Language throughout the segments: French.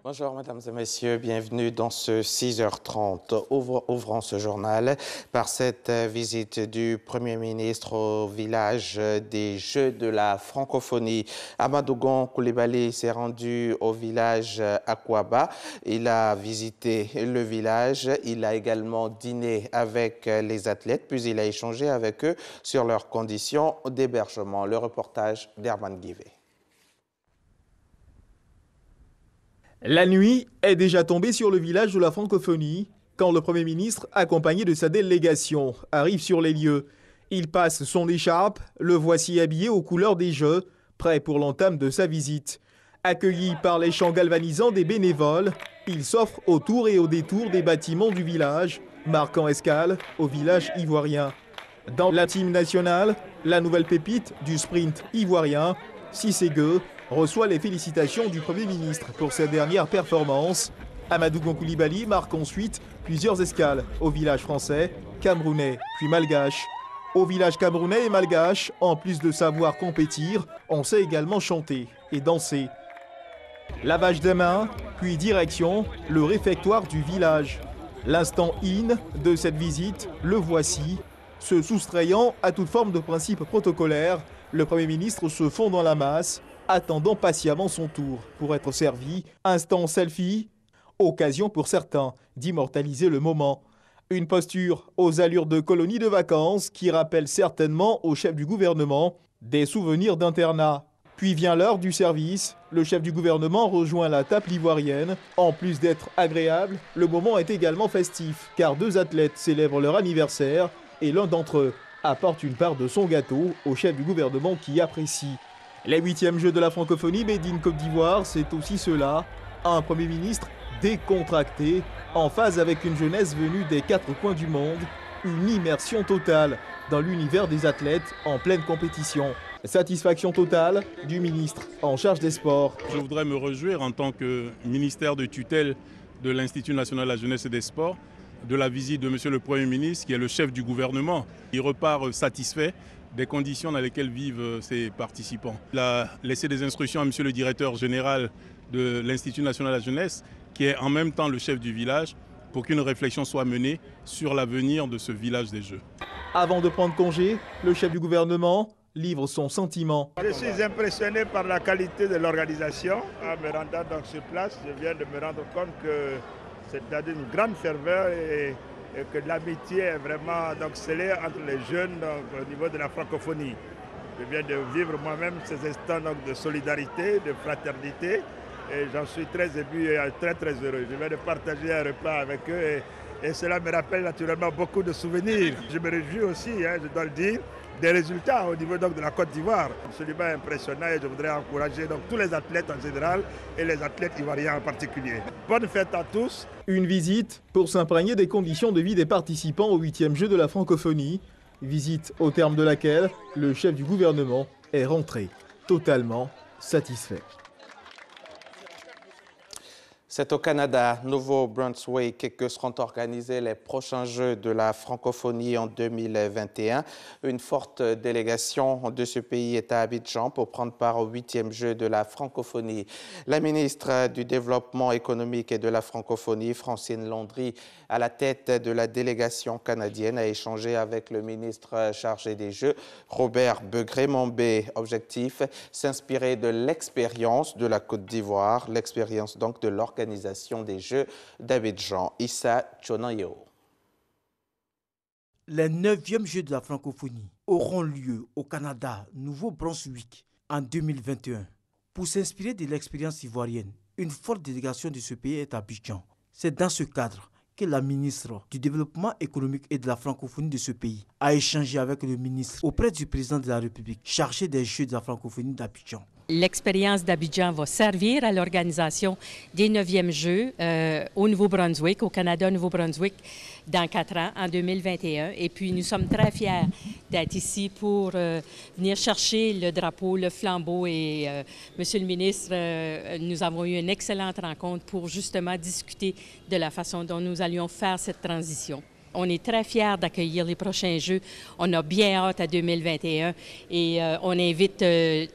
Bonjour mesdames et messieurs, bienvenue dans ce 6h30. Ouvrons ce journal par cette visite du Premier ministre au village des Jeux de la francophonie. Amadougon Koulibaly s'est rendu au village Akwaba. Il a visité le village, il a également dîné avec les athlètes, puis il a échangé avec eux sur leurs conditions d'hébergement. Le reportage d'Herman Guivet. La nuit est déjà tombée sur le village de la francophonie quand le Premier ministre, accompagné de sa délégation, arrive sur les lieux. Il passe son écharpe, le voici habillé aux couleurs des Jeux, prêt pour l'entame de sa visite. Accueilli par les chants galvanisants des bénévoles, il s'offre autour et au détour des bâtiments du village, marquant escale au village ivoirien. Dans la team nationale, la nouvelle pépite du sprint ivoirien, Cissé Gueux, reçoit les félicitations du Premier ministre pour ses dernières performances. Amadougon Koulibaly marque ensuite plusieurs escales au village français, camerounais puis malgache. Au village camerounais et malgache, en plus de savoir compétir, on sait également chanter et danser. Lavage des mains, puis direction le réfectoire du village. L'instant in de cette visite, le voici. Se soustrayant à toute forme de principe protocolaire, le Premier ministre se fond dans la masse, attendant patiemment son tour pour être servi. Instant selfie, occasion pour certains d'immortaliser le moment. Une posture aux allures de colonie de vacances qui rappelle certainement au chef du gouvernement des souvenirs d'internat. Puis vient l'heure du service, le chef du gouvernement rejoint la table ivoirienne. En plus d'être agréable, le moment est également festif, car deux athlètes célèbrent leur anniversaire et l'un d'entre eux apporte une part de son gâteau au chef du gouvernement qui apprécie. Les 8e Jeux de la francophonie made in Côte d'Ivoire, c'est aussi cela. Un Premier ministre décontracté, en phase avec une jeunesse venue des 4 coins du monde. Une immersion totale dans l'univers des athlètes en pleine compétition. Satisfaction totale du ministre en charge des sports. Je voudrais me réjouir en tant que ministère de tutelle de l'Institut national de la jeunesse et des sports de la visite de Monsieur le Premier ministre, qui est le chef du gouvernement. Il repart satisfait des conditions dans lesquelles vivent ses participants. Il a laissé des instructions à Monsieur le directeur général de l'Institut national de la jeunesse, qui est en même temps le chef du village, pour qu'une réflexion soit menée sur l'avenir de ce village des Jeux. Avant de prendre congé, le chef du gouvernement livre son sentiment. Je suis impressionné par la qualité de l'organisation. En me rendant donc sur place, je viens de me rendre compte que c'est d'une grande ferveur et que l'amitié est vraiment scellée entre les jeunes au niveau de la francophonie. Je viens de vivre moi-même ces instants de solidarité, de fraternité et j'en suis très ému et très heureux. Je viens de partager un repas avec eux et cela me rappelle naturellement beaucoup de souvenirs. Je me réjouis aussi, je dois le dire, des résultats au niveau de la Côte d'Ivoire. Absolument impressionnant et je voudrais encourager tous les athlètes en général et les athlètes ivoiriens en particulier. Bonne fête à tous. Une visite pour s'imprégner des conditions de vie des participants aux 8e Jeux de la francophonie. Visite au terme de laquelle le chef du gouvernement est rentré totalement satisfait. C'est au Canada, Nouveau-Brunswick, que seront organisés les prochains Jeux de la francophonie en 2021. Une forte délégation de ce pays est à Abidjan pour prendre part aux 8e Jeux de la francophonie. La ministre du Développement économique et de la francophonie, Francine Landry, à la tête de la délégation canadienne, a échangé avec le ministre chargé des Jeux, Robert Begré-Mombé. Objectif, s'inspirer de l'expérience de la Côte d'Ivoire, l'expérience donc de l'organisation des Jeux d'Abidjan. Issa Tchonayo. Les 9e Jeux de la francophonie auront lieu au Canada, Nouveau-Brunswick, en 2021. Pour s'inspirer de l'expérience ivoirienne, une forte délégation de ce pays est à Abidjan. C'est dans ce cadre que la ministre du Développement économique et de la francophonie de ce pays a échangé avec le ministre auprès du président de la République chargé des Jeux de la francophonie d'Abidjan. L'expérience d'Abidjan va servir à l'organisation des 9e Jeux au Nouveau-Brunswick, au Canada, Nouveau-Brunswick, dans 4 ans, en 2021. Et puis, nous sommes très fiers d'être ici pour venir chercher le drapeau, le flambeau. Et Monsieur le ministre, nous avons eu une excellente rencontre pour justement discuter de la façon dont nous allions faire cette transition. On est très fiers d'accueillir les prochains Jeux. On a bien hâte à 2021 et on invite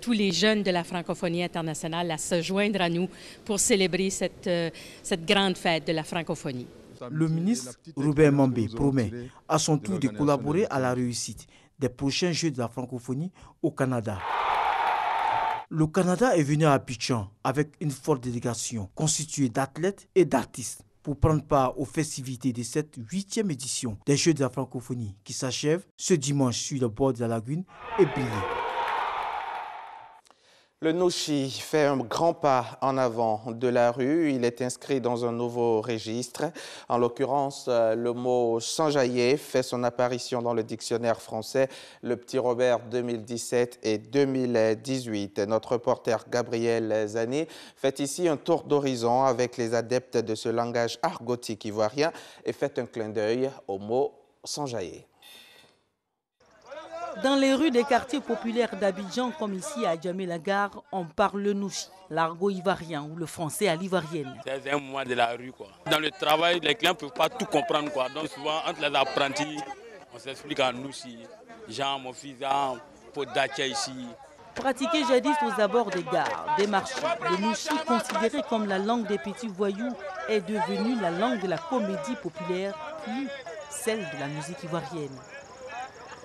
tous les jeunes de la francophonie internationale à se joindre à nous pour célébrer cette grande fête de la francophonie. Le ministre Robert Mambé promet à son tour de collaborer à la réussite des prochains Jeux de la francophonie au Canada. Le Canada est venu à Abidjan avec une forte délégation constituée d'athlètes et d'artistes pour prendre part aux festivités de cette 8e édition des Jeux de la francophonie qui s'achève ce dimanche sur le bord de la lagune et Billy. Le Nushi fait un grand pas en avant de la rue. Il est inscrit dans un nouveau registre. En l'occurrence, le mot s'enjailler fait son apparition dans le dictionnaire français, le Petit Robert 2017 et 2018. Notre reporter Gabriel Zané fait ici un tour d'horizon avec les adeptes de ce langage argotique ivoirien et fait un clin d'œil au mot s'enjailler. Dans les rues des quartiers populaires d'Abidjan, comme ici à Djamé-la-Gare, on parle le Nushi, l'argot ivoirien ou le français à l'ivoirienne. C'est un moment de la rue, quoi. Dans le travail, les clients ne peuvent pas tout comprendre, quoi. Donc souvent, entre les apprentis, on s'explique en Nushi. Jean, mon fils, Podatia ici. Pratiqué jadis aux abords des gares, des marchés, le Nushi, considéré comme la langue des petits voyous, est devenu la langue de la comédie populaire, puis celle de la musique ivoirienne.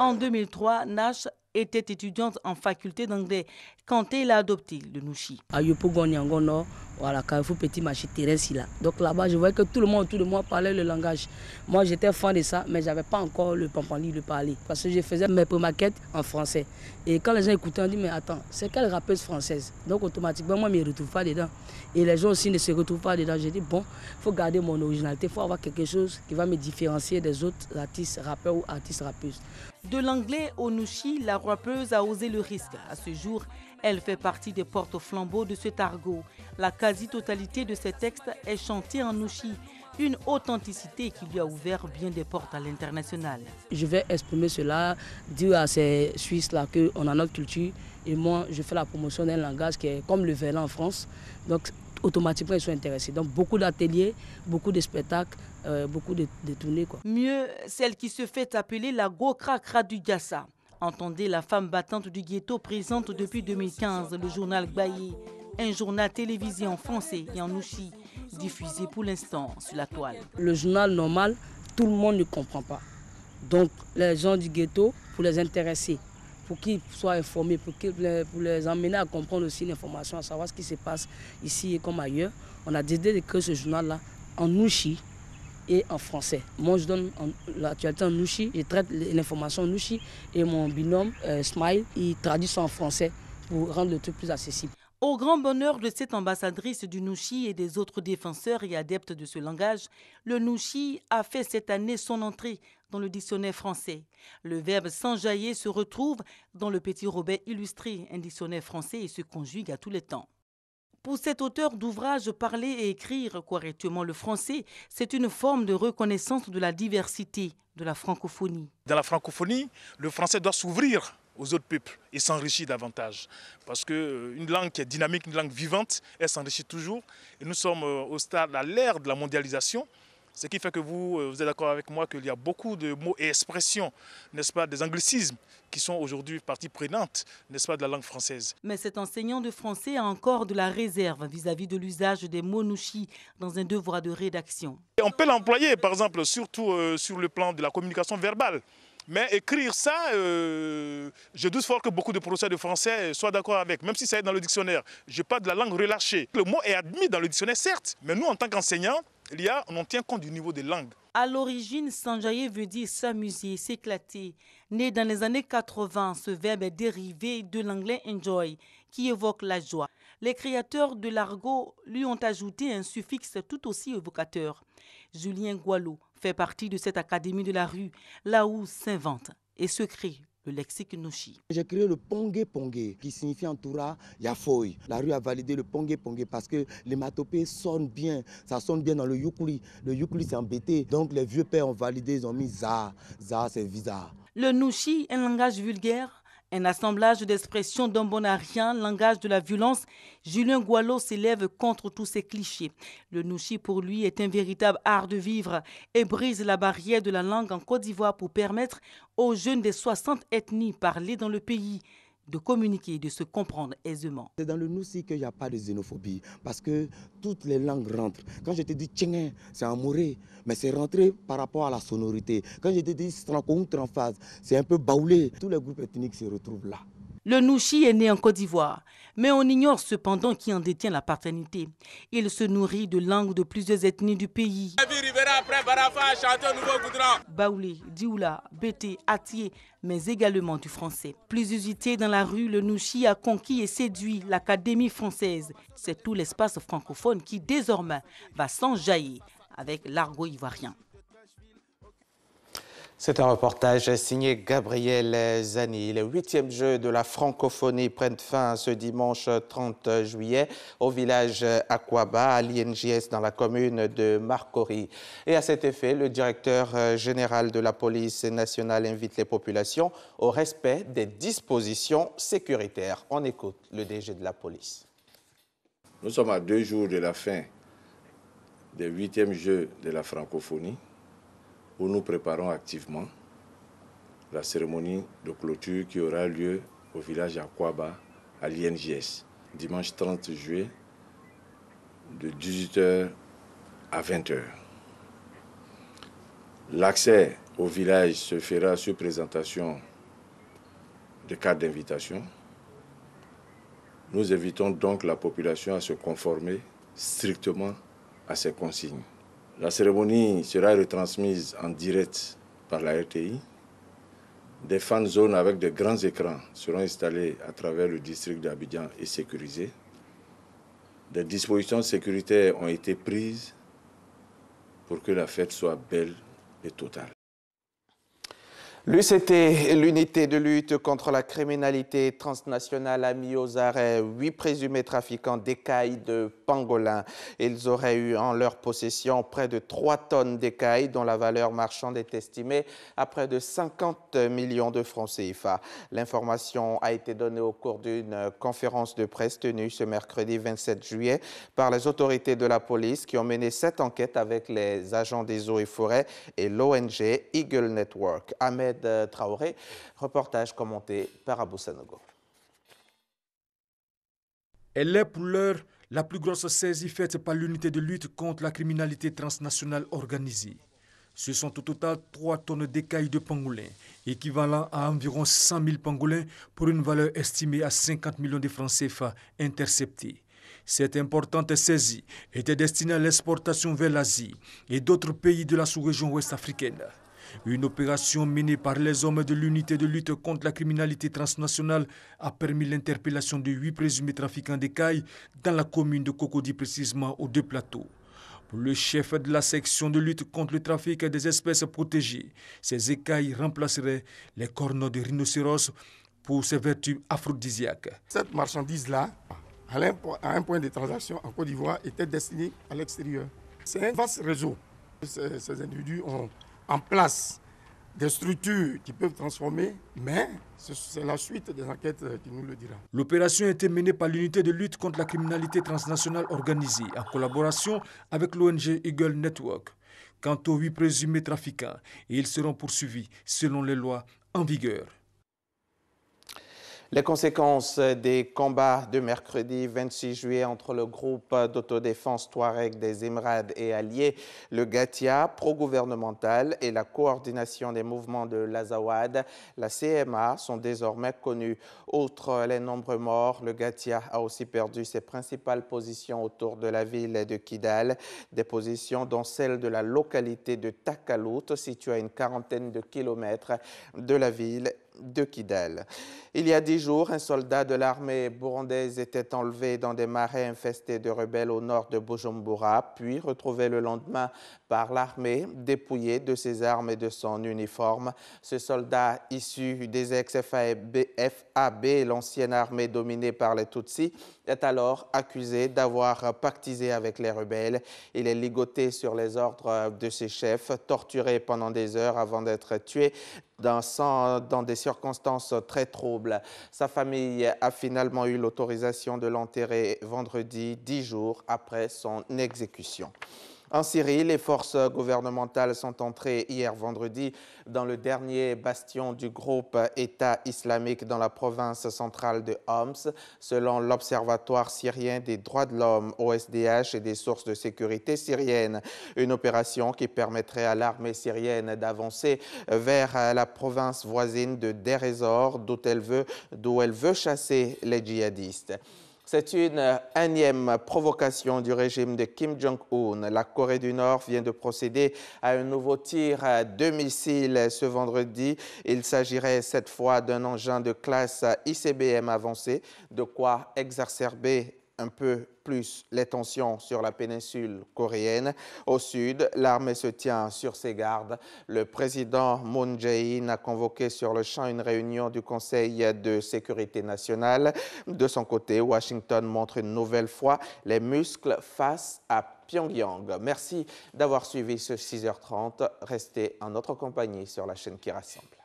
En 2003, Nash était étudiante en faculté d'anglais quand elle a adopté le Nushi. À Yopogo, Nyangono, voilà, Carrefour Petit Marché Thérèse là. Donc là-bas, je voyais que tout le monde autour de moi parlait le langage. Moi, j'étais fan de ça, mais je n'avais pas encore le pampali de parler. Parce que je faisais mes maquettes en français. Et quand les gens écoutaient, on dit, mais attends, c'est quelle rappeuse française? Donc automatiquement, moi, je ne me retrouve pas dedans. Et les gens aussi ne se retrouvent pas dedans. J'ai dit, bon, il faut garder mon originalité, il faut avoir quelque chose qui va me différencier des autres artistes rappeurs ou artistes rappeuses. De l'anglais au Nushi, la rappeuse a osé le risque. À ce jour, elle fait partie des porte-flambeaux de cet argot. La quasi-totalité de ses textes est chantée en Nushi, une authenticité qui lui a ouvert bien des portes à l'international. Je vais exprimer cela, dire à ces Suisses-là qu'on a notre culture. Et moi, je fais la promotion d'un langage qui est comme le verlan en France. Donc, automatiquement, ils sont intéressés. Donc, beaucoup d'ateliers, beaucoup de spectacles, beaucoup de tournées, quoi. Mieux, celle qui se fait appeler la Gokra du Gassa. Entendez la femme battante du ghetto présente depuis 2015 le journal Gbaye, un journal télévisé en français et en Nushi, diffusé pour l'instant sur la toile. Le journal normal, tout le monde ne comprend pas. Donc, les gens du ghetto, pour les intéresser, pour qu'ils soient informés, pour les emmener à comprendre aussi l'information, à savoir ce qui se passe ici et comme ailleurs, on a décidé d'écrire ce journal-là en Nushi et en français. Moi, je donne l'actualité en Nushi, je traite l'information en Nushi et mon binôme, Smile, il traduit ça en français pour rendre le truc plus accessible. Au grand bonheur de cette ambassadrice du Nushi et des autres défenseurs et adeptes de ce langage, le Nushi a fait cette année son entrée dans le dictionnaire français. Le verbe s'enjailler se retrouve dans le Petit Robert illustré, un dictionnaire français, et se conjugue à tous les temps. Pour cet auteur d'ouvrage, parler et écrire correctement le français, c'est une forme de reconnaissance de la diversité de la francophonie. Dans la francophonie, le français doit s'ouvrir aux autres peuples et s'enrichir davantage. Parce qu'une langue qui est dynamique, une langue vivante, elle s'enrichit toujours. Et nous sommes au stade, à l'ère de la mondialisation. Ce qui fait que vous êtes d'accord avec moi qu'il y a beaucoup de mots et expressions, n'est-ce pas, des anglicismes qui sont aujourd'hui partie prenante, n'est-ce pas, de la langue française. Mais cet enseignant de français a encore de la réserve vis-à-vis de l'usage des mots Nushi dans un devoir de rédaction. Et on peut l'employer, par exemple, surtout sur le plan de la communication verbale. Mais écrire ça, je doute fort que beaucoup de professeurs de français soient d'accord avec, même si ça est dans le dictionnaire. Je parle de la langue relâchée. Le mot est admis dans le dictionnaire, certes, mais nous, en tant qu'enseignants, on tient compte du niveau des langues. À l'origine, s'enjailler veut dire s'amuser, s'éclater. Né dans les années 80, ce verbe est dérivé de l'anglais enjoy, qui évoque la joie. Les créateurs de l'argot lui ont ajouté un suffixe tout aussi évocateur. Julien Gualo fait partie de cette académie de la rue, là où s'invente et se crée le lexique Nushi. J'ai créé le Pongé Pongé, qui signifie en Toura Yafoy. La rue a validé le Pongé Pongé parce que l'hématopée sonne bien. Ça sonne bien dans le Yukuli. Le Yukuli, c'est embêté. Donc les vieux pères ont validé, ils ont mis Za. Za, c'est visa. Le Nushi, un langage vulgaire, Un assemblage d'expressions d'un bon à rien, langage de la violence, Julien Goualo s'élève contre tous ces clichés. Le nouchi pour lui est un véritable art de vivre et brise la barrière de la langue en Côte d'Ivoire pour permettre aux jeunes des 60 ethnies parlées dans le pays de communiquer et de se comprendre aisément. C'est dans le nouchi qu'il n'y a pas de xénophobie parce que toutes les langues rentrent. Quand je te dis tchéngin, c'est en moré, mais c'est rentré par rapport à la sonorité. Quand je te dis phase, c'est un peu baoulé. Tous les groupes ethniques se retrouvent là. Le nouchi est né en Côte d'Ivoire, mais on ignore cependant qui en détient la paternité. Il se nourrit de langues de plusieurs ethnies du pays. Baoulé, Dioula, Bété, Atié, mais également du français. Plus usité dans la rue, le nouchi a conquis et séduit l'Académie française. C'est tout l'espace francophone qui désormais va s'enjailler avec l'argot ivoirien. C'est un reportage signé Gabriel Zani. Les 8e Jeux de la francophonie prennent fin ce dimanche 30 juillet au village Akwaba, à l'INJS, dans la commune de Marcory. Et à cet effet, le directeur général de la police nationale invite les populations au respect des dispositions sécuritaires. On écoute le DG de la police. Nous sommes à 2 jours de la fin des 8e Jeux de la francophonie, où nous préparons activement la cérémonie de clôture qui aura lieu au village Akwaba, à l'INJS, dimanche 30 juillet, de 18h à 20h. L'accès au village se fera sur présentation de cartes d'invitation. Nous invitons donc la population à se conformer strictement à ces consignes. La cérémonie sera retransmise en direct par la RTI. Des fan zones avec de grands écrans seront installés à travers le district d'Abidjan et sécurisés. Des dispositions sécuritaires ont été prises pour que la fête soit belle et totale. L'UCT, l'unité de lutte contre la criminalité transnationale, a mis aux arrêts 8 présumés trafiquants d'écailles de pangolin. Ils auraient eu en leur possession près de 3 tonnes d'écailles dont la valeur marchande est estimée à près de 50 millions de francs CFA. L'information a été donnée au cours d'une conférence de presse tenue ce mercredi 27 juillet par les autorités de la police qui ont mené cette enquête avec les agents des eaux et forêts et l'ONG Eagle Network. Ahmed Traoré, reportage commenté par Abou Sanogo. Elle est pour l'heure la plus grosse saisie faite par l'unité de lutte contre la criminalité transnationale organisée. Ce sont au total 3 tonnes d'écailles de pangolin, équivalent à environ 100 000 pangolins pour une valeur estimée à 50 millions de francs CFA interceptés. Cette importante saisie était destinée à l'exportation vers l'Asie et d'autres pays de la sous-région ouest africaine. Une opération menée par les hommes de l'unité de lutte contre la criminalité transnationale a permis l'interpellation de 8 présumés trafiquants d'écailles dans la commune de Cocody, précisément aux 2 plateaux. Pour le chef de la section de lutte contre le trafic des espèces protégées, ces écailles remplaceraient les cornes de rhinocéros pour ses vertus aphrodisiaques. Cette marchandise-là, à un point de transaction en Côte d'Ivoire, était destinée à l'extérieur. C'est un vaste réseau. Ces individus ont en place des structures qui peuvent transformer, mais c'est la suite des enquêtes qui nous le dira. L'opération a été menée par l'unité de lutte contre la criminalité transnationale organisée en collaboration avec l'ONG Eagle Network. Quant aux 8 présumés trafiquants, ils seront poursuivis selon les lois en vigueur. Les conséquences des combats de mercredi 26 juillet entre le groupe d'autodéfense Touareg des Émirats et alliés, le Gatia, pro-gouvernemental, et la coordination des mouvements de l'Azawad, la CMA, sont désormais connus. Outre les nombreux morts, le Gatia a aussi perdu ses principales positions autour de la ville de Kidal, des positions dont celle de la localité de Takalout, située à une quarantaine de kilomètres de la ville de Kidal. Il y a 10 jours, un soldat de l'armée burundaise était enlevé dans des marais infestés de rebelles au nord de Bujumbura, puis retrouvé le lendemain par l'armée, dépouillé de ses armes et de son uniforme. Ce soldat issu des ex-FAB, l'ancienne armée dominée par les Tutsis, est alors accusé d'avoir pactisé avec les rebelles. Il est ligoté sur les ordres de ses chefs, torturé pendant des heures avant d'être tué dans des circonstances très troubles. Sa famille a finalement eu l'autorisation de l'enterrer vendredi, 10 jours après son exécution. En Syrie, les forces gouvernementales sont entrées hier vendredi dans le dernier bastion du groupe État islamique dans la province centrale de Homs, selon l'Observatoire syrien des droits de l'homme, OSDH, et des sources de sécurité syriennes. Une opération qui permettrait à l'armée syrienne d'avancer vers la province voisine de Deir ez-Zor, d'où elle veut chasser les djihadistes. C'est une énième provocation du régime de Kim Jong-un. La Corée du Nord vient de procéder à un nouveau tir de missiles ce vendredi. Il s'agirait cette fois d'un engin de classe ICBM avancé, de quoi exacerber un peu plus les tensions sur la péninsule coréenne. Au sud, l'armée se tient sur ses gardes. Le président Moon Jae-in a convoqué sur le champ une réunion du Conseil de sécurité nationale. De son côté, Washington montre une nouvelle fois les muscles face à Pyongyang. Merci d'avoir suivi ce 6h30. Restez en notre compagnie sur la chaîne qui rassemble.